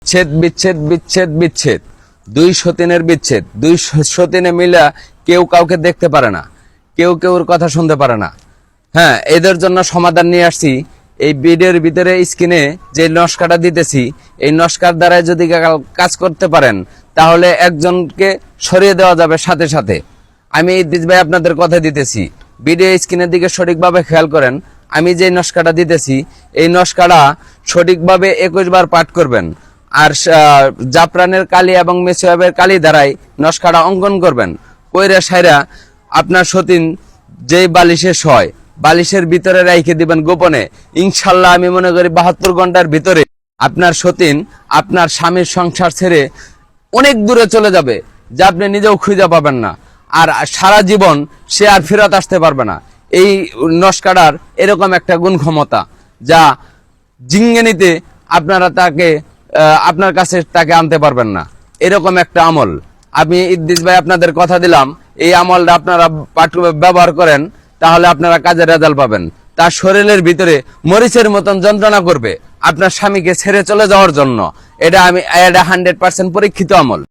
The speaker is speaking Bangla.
বিচ্ছেদ বিচ্ছেদ বিচ্ছেদ বিচ্ছেদ, দুই সতীনের বিচ্ছেদ। দুই সতীনে মিলা কেউ কাউকে দেখতে পারে না, কেউ কেউর কথা শুনতে পারে না। হ্যাঁ, এদের জন্য সমাধান নিয়ে আসছি। এই ভিডিওর ভিতরে স্ক্রিনে যে নস্কাটা দিতেছি, এই নস্কার দ্বারা যদি কাজ করতে পারেন তাহলে একজনকে সরিয়ে দেওয়া যাবে সাথে সাথে। আমি ইদ্রিস ভাই আপনাদের কথা দিতেছি, ভিডিও স্ক্রিনের দিকে সঠিকভাবে খেয়াল করেন। আমি যে নস্কাটা দিতেছি, এই নস্কাটা সঠিকভাবে 21 বার পাঠ করবেন। আর জাফরানের কালি এবং মেসোয়াবের কালি দ্বারাই নস্কাটা অঙ্কন করবেন। কইরা সাইরা আপনার সতীন যেই বালিশে শয়, বালিশের ভিতরে রাইখে দিবেন গোপনে। ইনশাল্লাহ আমি মনে করি 72 ঘন্টার ভিতরে আপনার সতীন আপনার স্বামীর সংসার ছেড়ে অনেক দূরে চলে যাবে, যা আপনি নিজেও খুঁজে পাবেন না। আর সারা জীবন সে আর ফেরত আসতে পারবে না। এই নস্কাটার এরকম একটা গুণ ক্ষমতা, যা জিঙ্গেনিতে আপনারা তাকে আপনার কাছে তাকে আনতে পারবেন না। এরকম একটা আমল। আমি ইদ্রিস ভাই আপনাদের কথা দিলাম, এই আমলটা আপনারা ব্যবহার করেন, তাহলে আপনারা কাজের রেজাল্ট পাবেন। তার শরীরের ভিতরে মরিচের মতন যন্ত্রণা করবে আপনার স্বামীকে ছেড়ে চলে যাওয়ার জন্য। এটা 100% পরীক্ষিত আমল।